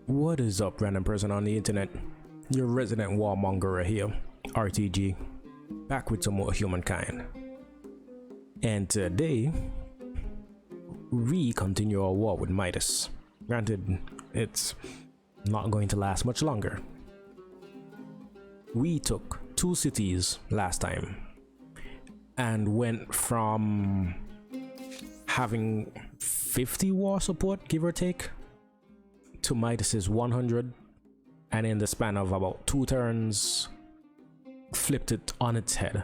What is up, random person on the internet? Your resident warmonger here, RTG, back with some more Humankind. And today, we continue our war with Midas. Granted, it's not going to last much longer. We took 2 cities last time and went from having 50 war support, give or take, to Midas's 100, and in the span of about 2 turns flipped it on its head.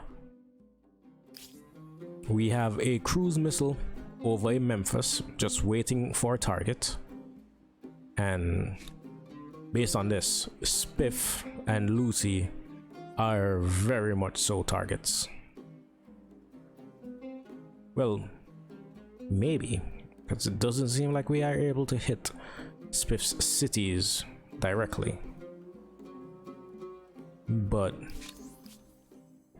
We have a cruise missile over in Memphis just waiting for a target, and based on this, Spiff and Lucy are very much so targets. Well, maybe, because it doesn't seem like we are able to hit Spiff's cities directly. But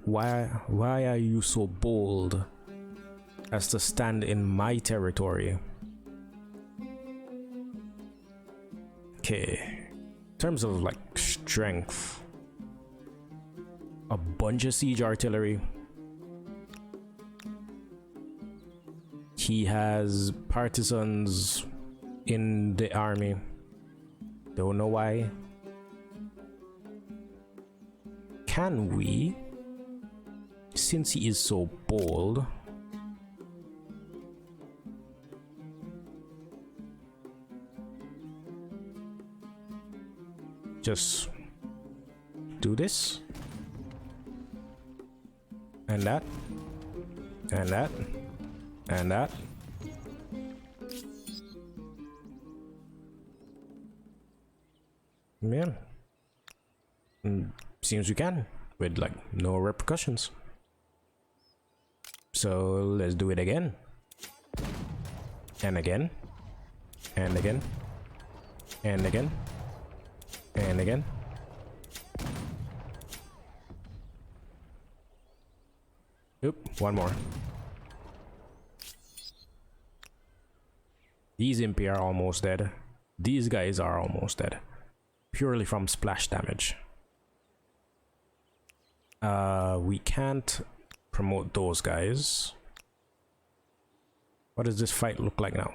why are you so bold as to stand in my territory? Okay, in terms of like strength, a bunch of siege artillery. He has partisans in the army. Don't know why. Can we, since he is so bold, just do this and that and that and that? Yeah, seems we can, with like no repercussions. So let's do it again and again and again and again and again. Oop, one more. These impi are almost dead. These guys are almost dead, purely from splash damage. We can't promote those guys. What does this fight look like now?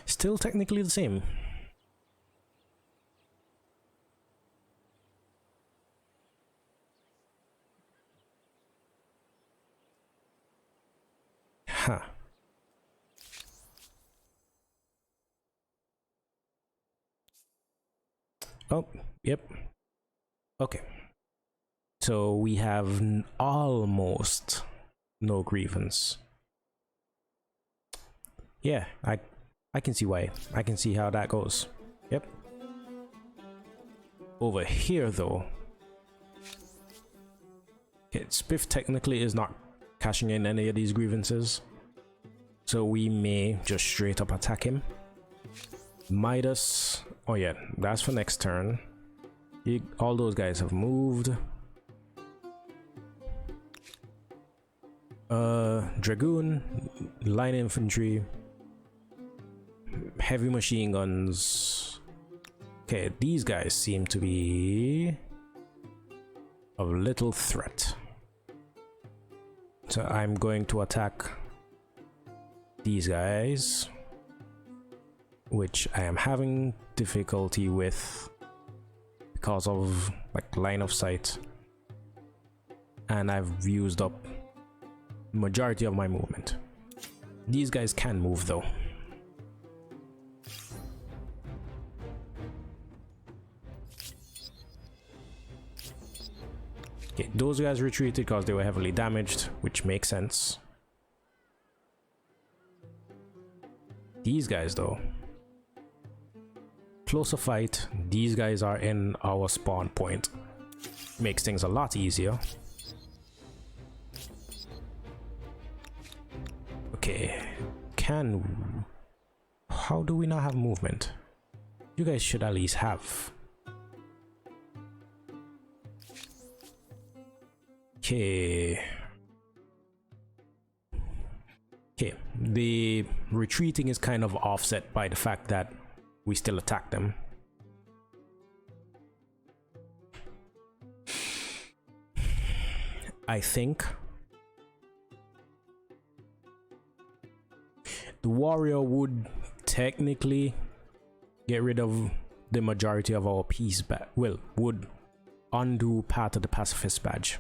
Still technically the same. Huh. Oh, yep. Okay. So we have almost no grievance. Yeah, I can see why. I can see how that goes. Yep. Over here though, okay, Spiff technically is not cashing in any of these grievances, so we may just straight up attack him. Midas, oh yeah, that's for next turn. All those guys have moved. Dragoon, line infantry, heavy machine guns. Okay, these guys seem to be of little threat, so I'm going to attack these guys, which I am having difficulty with because of like line of sight, and I've used up majority of my movement. These guys can move though. Okay, those guys retreated because they were heavily damaged, which makes sense. These guys though, closer fight. These guys are in our spawn point, makes things a lot easier. Okay, how do we not have movement? You guys should at least have. Okay, the retreating is kind of offset by the fact that we still attack them. I think the warrior would technically get rid of the majority of our peace badge. Well, would undo part of the pacifist badge.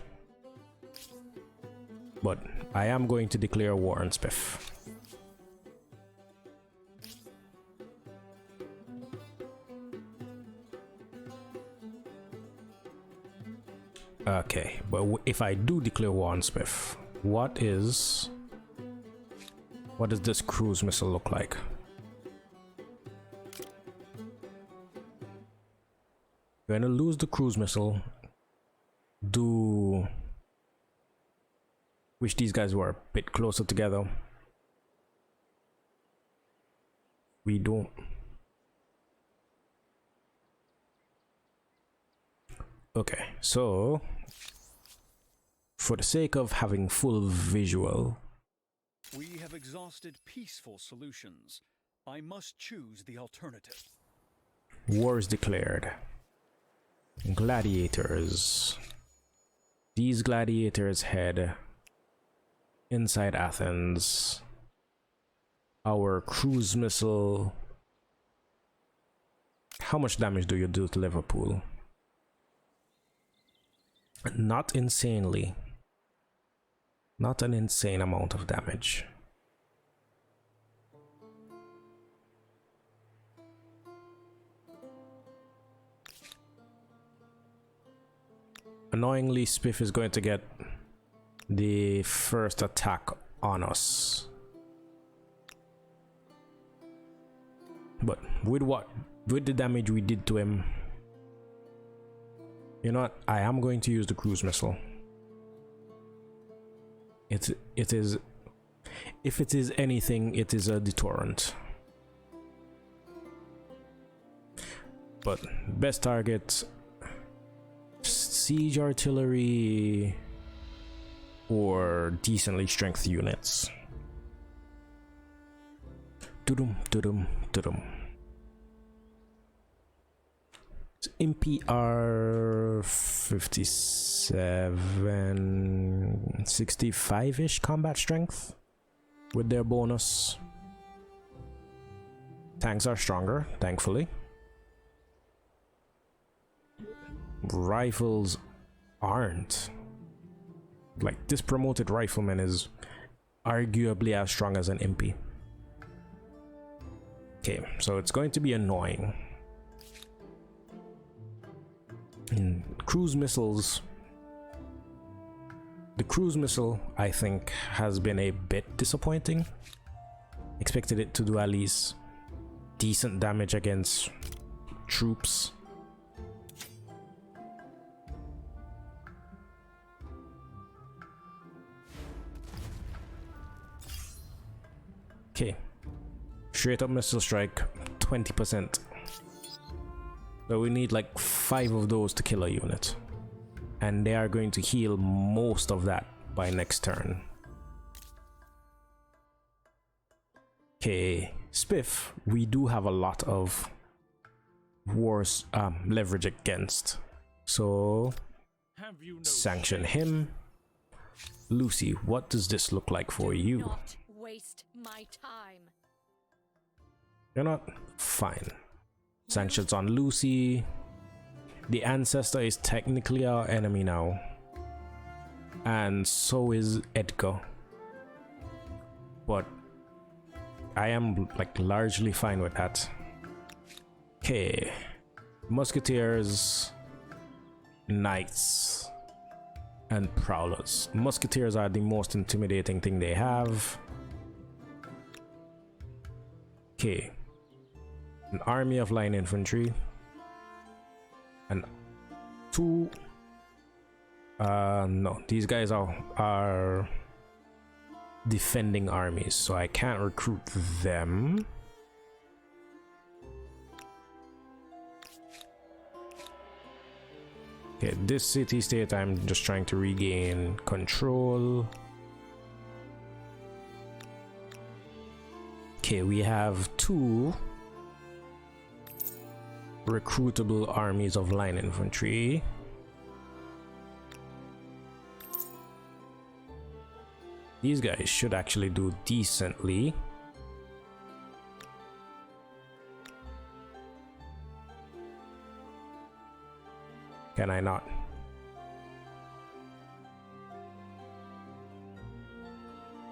But I am going to declare war on Spiff. Okay, but if I do declare war on Spiff, what does this cruise missile look like? Going to lose the cruise missile. Wish these guys were a bit closer together. We don't. Okay, so for the sake of having full visual, we have exhausted peaceful solutions. I must choose the alternative. War is declared. Gladiators. These gladiators head inside Athens. Our cruise missile. How much damage do you do to Liverpool? Not insanely. Not an insane amount of damage. Annoyingly, Spiff is going to get the first attack on us. But with the damage we did to him, you know what? I am going to use the cruise missile. It is, if it is anything, it is a deterrent. But best target, siege artillery or decently strength units. Tudum, tudum, tudum. MPR 57, 65-ish combat strength with their bonus. Tanks are stronger, thankfully. Rifles aren't. Like, this promoted rifleman is arguably as strong as an MP. Okay, so it's going to be annoying. In cruise missiles, the cruise missile, I think, has been a bit disappointing. Expected it to do at least decent damage against troops. Okay, straight up missile strike, 20%. So we need like 5 of those to kill a unit, and they are going to heal most of that by next turn. Okay, Spiff, we do have a lot of wars leverage against, so sanction him. Lucy, what does this look like for you? Do not waste my time. You're not fine. Sanctions on Lucy. The ancestor is technically our enemy now, and so is Edgar, but I am like largely fine with that. Okay, musketeers, knights, and prowlers. Musketeers are the most intimidating thing they have. Okay, an army of line infantry and 2 no, these guys are defending armies, so I can't recruit them. Okay, this city state I'm just trying to regain control. Okay, we have 2 recruitable armies of line infantry. These guys should actually do decently. Can I not?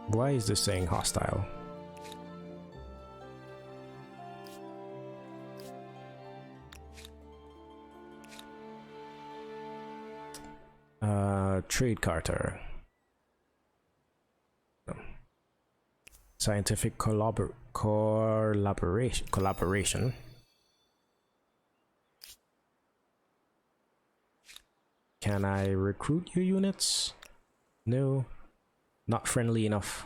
Why is this saying hostile? Trade Carter. Scientific collaboration. Can I recruit your units? No. Not friendly enough.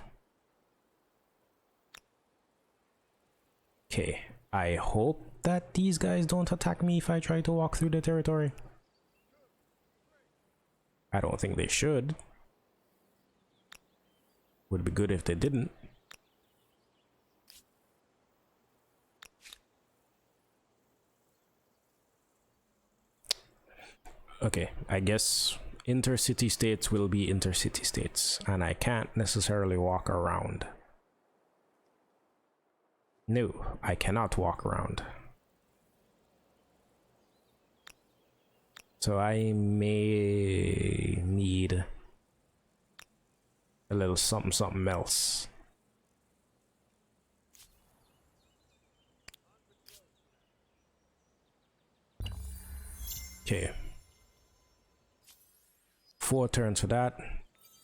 Okay. I hope that these guys don't attack me if I try to walk through the territory. I don't think they should. Would be good if they didn't. Okay, I guess intercity states will be intercity states, and I can't necessarily walk around. No, I cannot walk around. So I may need a little something else. Okay. 4 turns for that,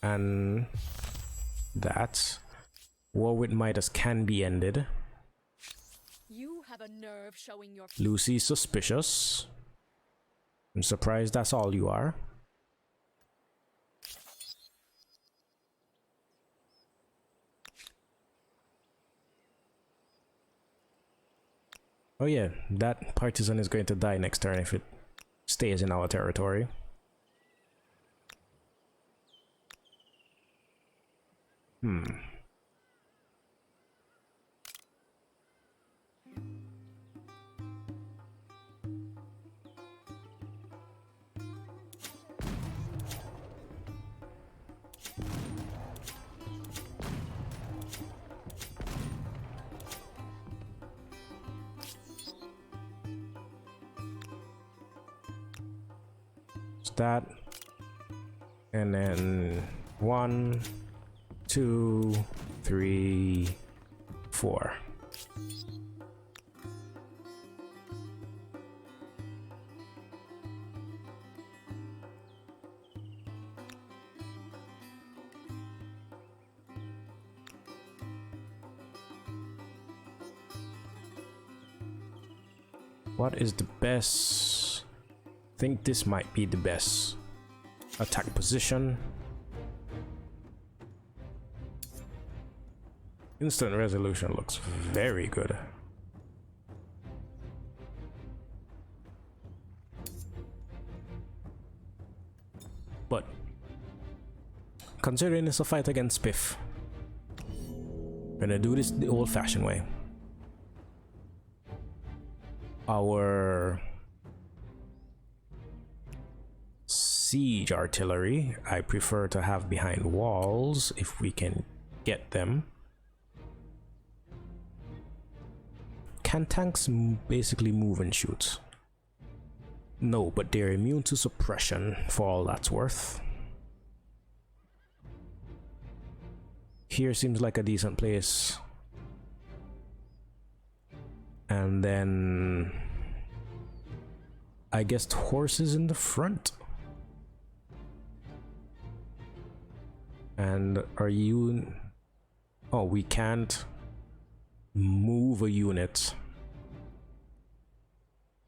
and that. War with Midas can be ended. You have a nerve showing your Lucy's suspicious. I'm surprised that's all you are. Oh yeah, that partisan is going to die next turn if it stays in our territory. That, and then 1, 2, 3, 4. What is the best? I think this might be the best attack position. Instant resolution looks very good. But considering it's a fight against Spiff, we're gonna do this the old-fashioned way. Our siege artillery I prefer to have behind walls if we can get them. Can tanks basically move and shoot? No, but they're immune to suppression for all that's worth. Here seems like a decent place. And then I guess horses in the front. And are you... Oh, we can't move a unit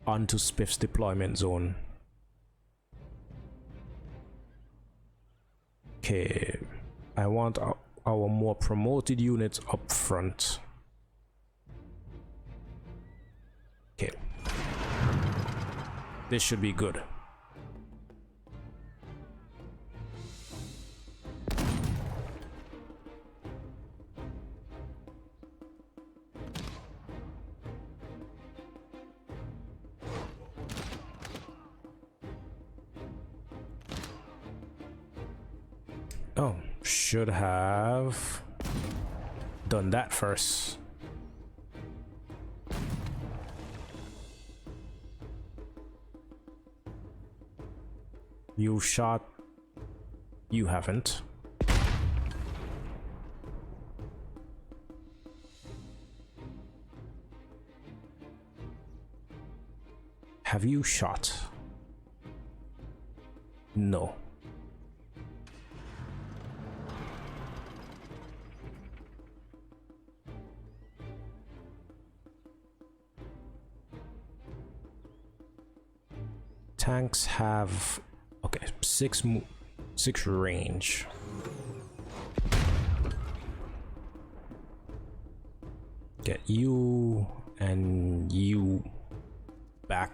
onto Spiff's deployment zone. Okay, I want our more promoted units up front. Okay, this should be good. Oh, should have done that first. You shot. You haven't. Have you shot? No. Tanks have, okay, six range. Get you and you back.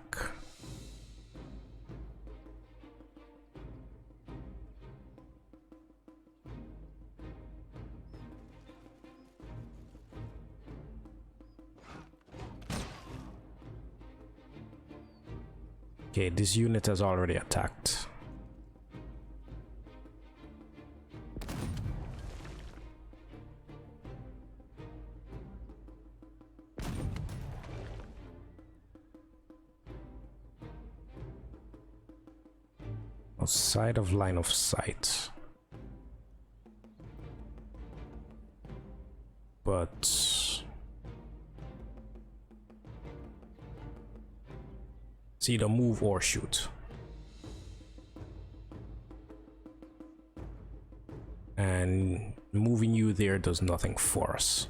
Okay, this unit has already attacked. Outside of line of sight. But it's either move or shoot. And moving you there does nothing for us.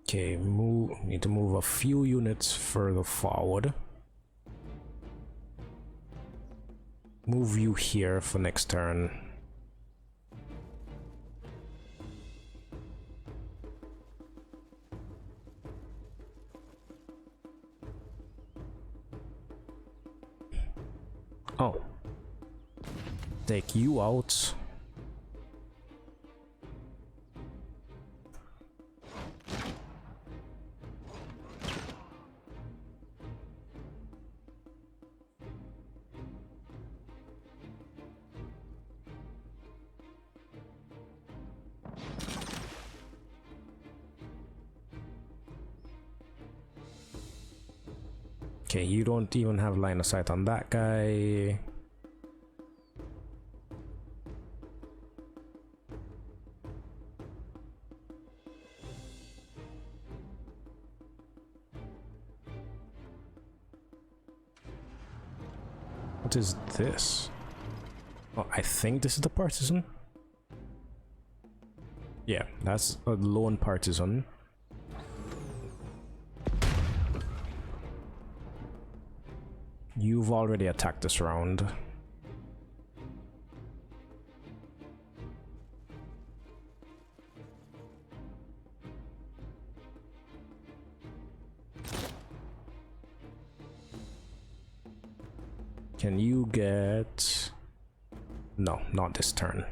Okay, need to move a few units further forward. Move you here for next turn. Oh. Take you out. Okay, you don't even have line of sight on that guy. What is this? Oh, I think this is the partisan. Yeah, that's a lone partisan. You've already attacked this round. Can you get... No, not this turn.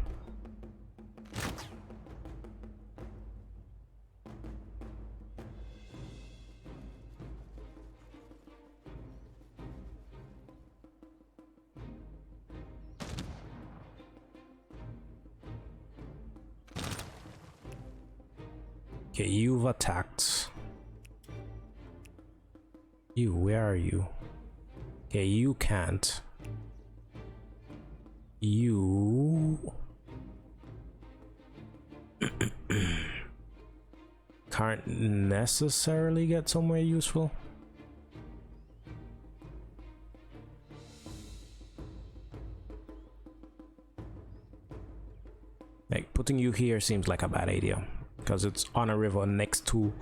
Okay, you've attacked. You, where are you? Okay, you can't. You... can't necessarily get somewhere useful. Like, putting you here seems like a bad idea. Because it's on a river next to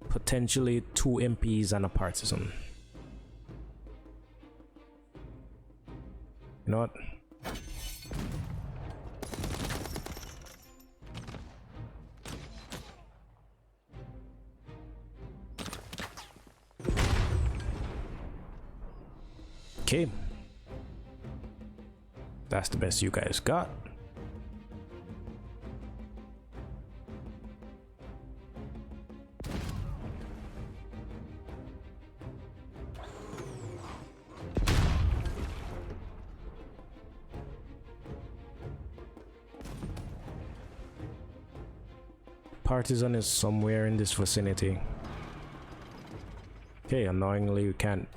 potentially 2 MPs and a partisan. You know what? Okay. That's the best you guys got. Partisan is somewhere in this vicinity. Okay, annoyingly we can't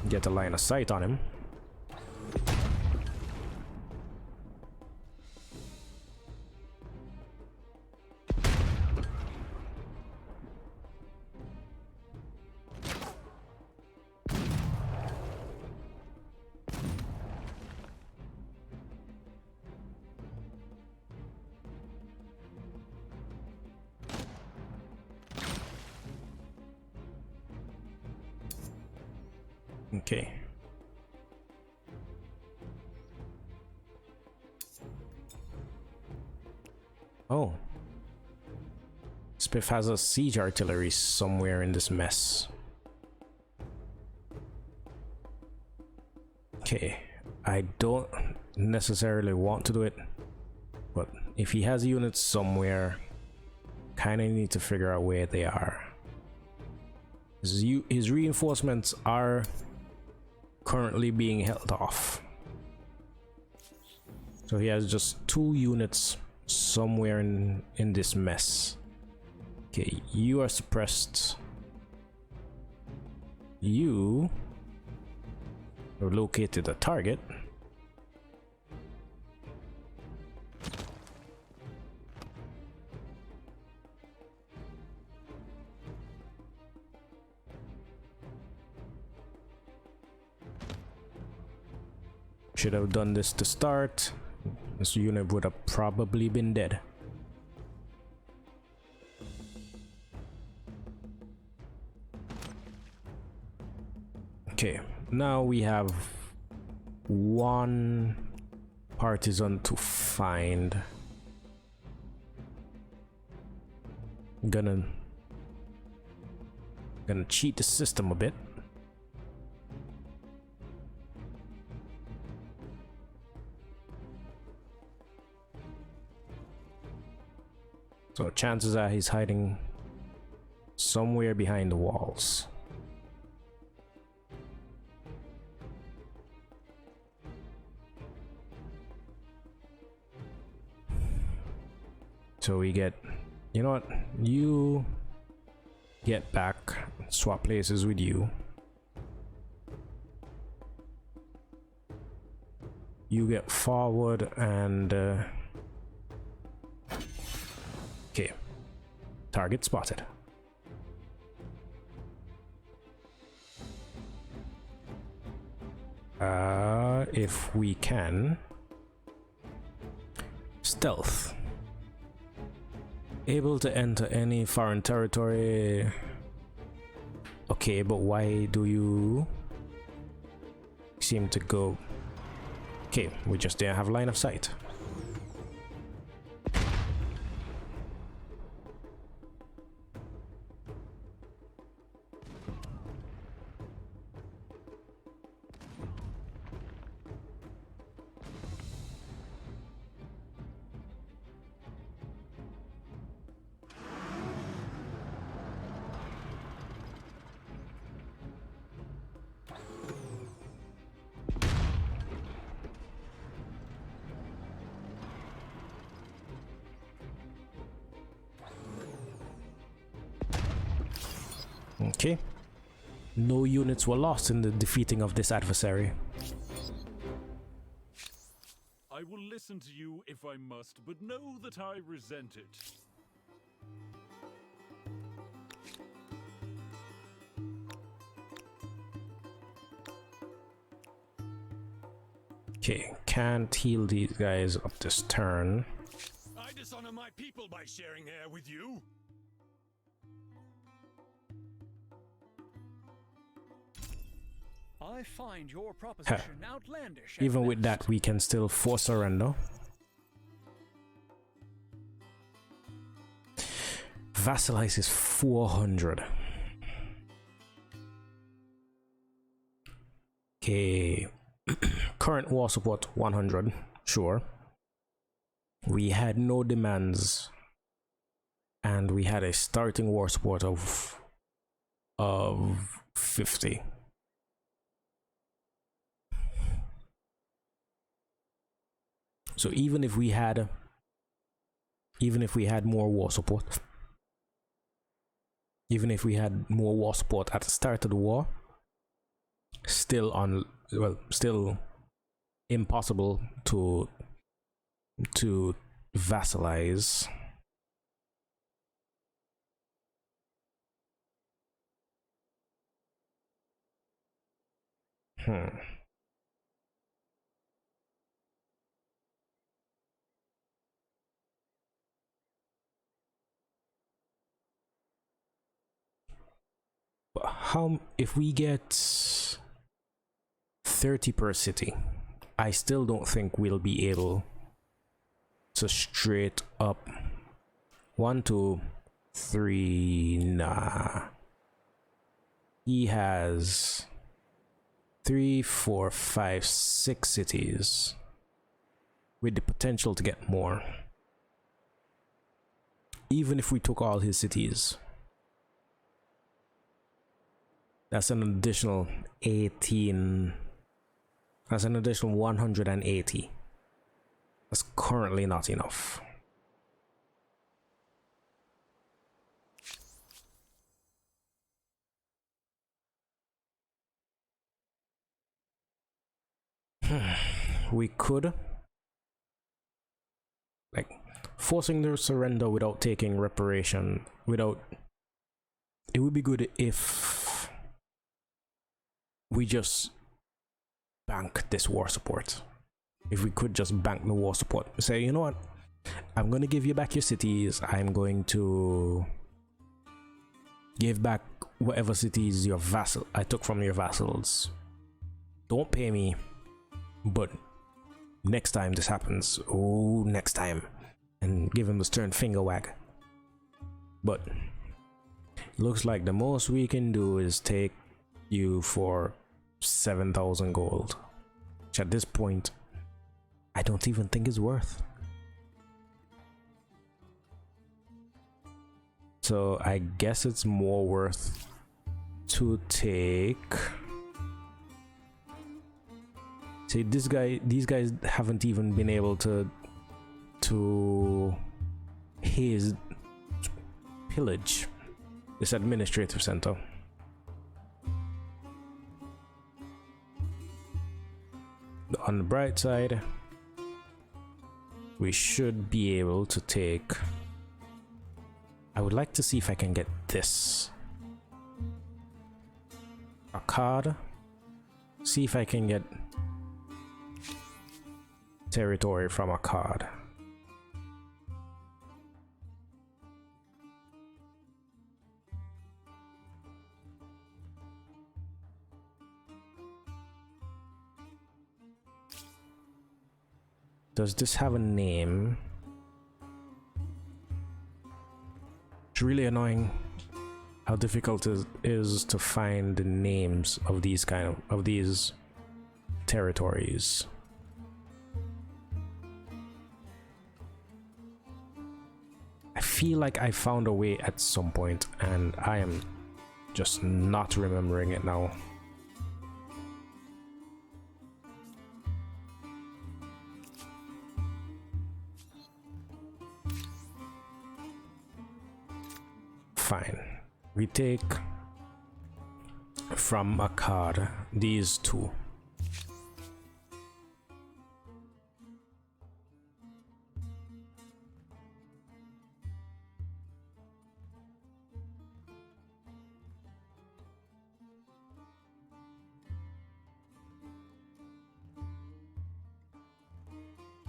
get a line of sight on him. Okay. Oh. Spiff has a siege artillery somewhere in this mess. Okay. I don't necessarily want to do it, but if he has units somewhere, kind of need to figure out where they are. His reinforcements are currently being held off. So he has just 2 units somewhere in this mess. Okay, you are suppressed. You have located a target. Should have done this to start. This unit would have probably been dead. Okay, now we have 1 partisan to find. Gonna cheat the system a bit. So chances are he's hiding somewhere behind the walls. So we get, you know what, you get back, swap places with you. You get forward and okay, target spotted. If we can stealth, able to enter any foreign territory. Okay, but why do you seem to go? Okay, we just didn't have line of sight. Okay. No units were lost in the defeating of this adversary. I will listen to you if I must, but know that I resent it. Okay, can't heal these guys up this turn. I dishonor my people by sharing air with you. I find your proposition outlandish. Even with that, we can still force surrender. Vassalize is 400. a current war support 100, sure. We had no demands, and we had a starting war support of 50. So even if we had more war support, even if we had more war support at the start of the war, still impossible to vassalize. But how if we get 30 per city, I still don't think we'll be able to straight up 1, 2, 3. Nah, he has 3, 4, 5, 6 cities with the potential to get more. Even if we took all his cities, that's an additional 18. That's an additional 180. That's currently not enough. We could, like, forcing their surrender without taking reparation, it would be good if we just bank this war support. If we could just bank the war support, say, you know what, I'm going to give you back your cities, I'm going to give back whatever cities I took from your vassals. Don't pay me, but next time this happens, next time, and give him the stern finger wag. But looks like the most we can do is take you for 7,000 gold, which at this point I don't even think is worth. So I guess it's more worth to take. See, these guys haven't even been able to pillage this administrative center. On the bright side, we should be able to take. I would like to see if I can get this. A card. See if I can get territory from a card. Does this have a name? It's really annoying how difficult it is to find the names of these these territories. I feel like I found a way at some point, and I am just not remembering it now. Fine. We take from a card these two.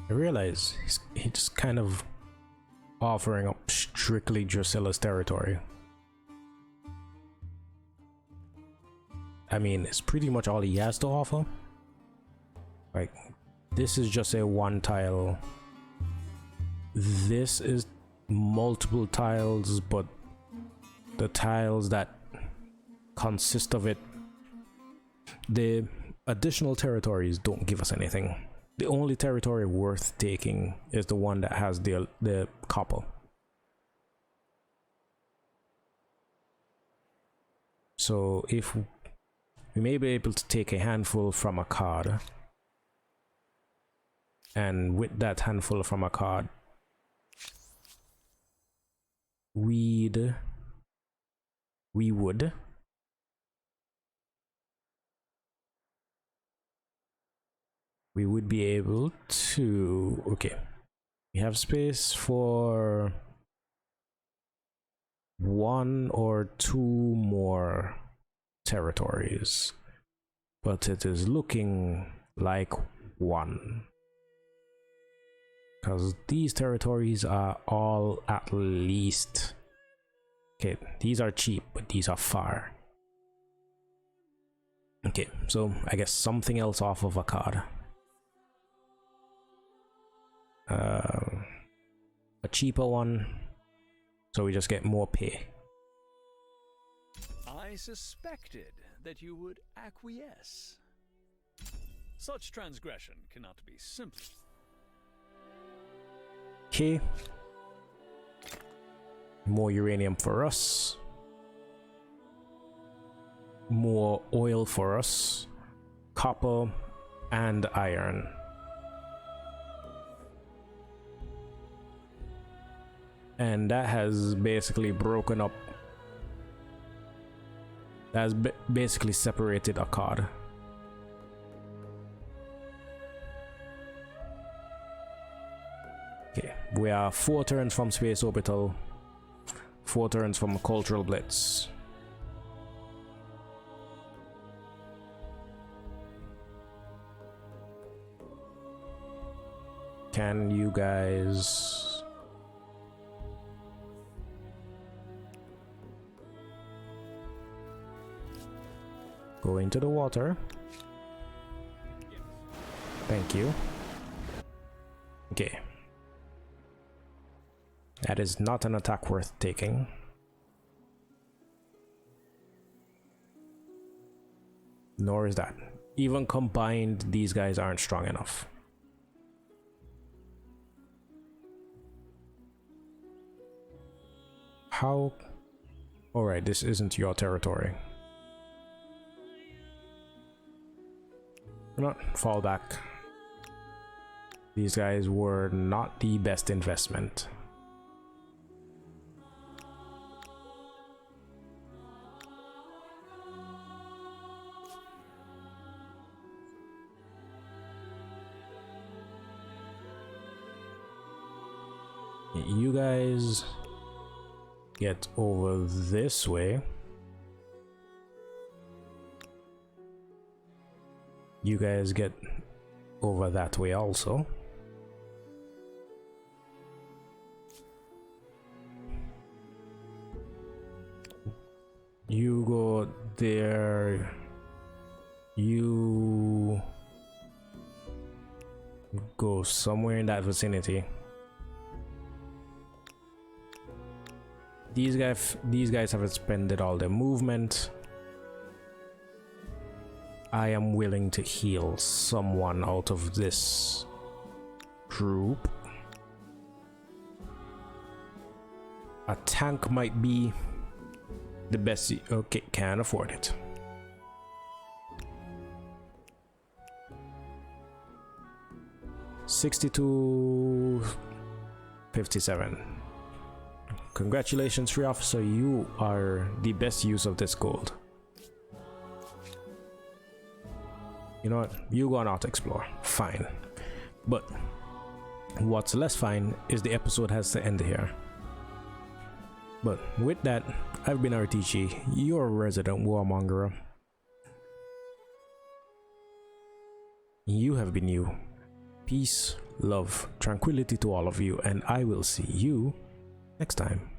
I realize he's just kind of offering up strictly Drusilla's territory. I mean, it's pretty much all he has to offer. Like, this is just a one tile. This is multiple tiles, but the tiles that consist of it, the additional territories don't give us anything. The only territory worth taking is the one that has the copper. So if we may be able to take a handful from a card, and with that handful from a card, we would be able to, okay, we have space for 1 or 2 more territories, but it is looking like 1, because these territories are all at least, okay, these are cheap, but these are far. Okay, so I guess something else off of a card. A cheaper one, so we just get more pay. I suspected that you would acquiesce. Such transgression cannot be simply. Okay. More uranium for us. More oil for us. Copper and iron. And that has basically broken up. That has basically separated a card. Okay, we are 4 turns from Space Orbital, 4 turns from Cultural Blitz. Can you guys go into the water? Thank you. Okay. That is not an attack worth taking. Nor is that. Even combined, these guys aren't strong enough. How? Alright, this isn't your territory. Not fall back. These guys were not the best investment. You guys get over this way. You guys get over that way also. You go there. You go somewhere in that vicinity. These guys have expended all their movement. I am willing to heal someone out of this group. A tank might be the best. Okay, can't afford it. $62.57. Congratulations, free officer. You are the best use of this gold. You know what? You go on out to explore. Fine. But what's less fine is the episode has to end here. But with that, I've been RTG, your resident warmonger. You have been you. Peace, love, tranquility to all of you, and I will see you next time.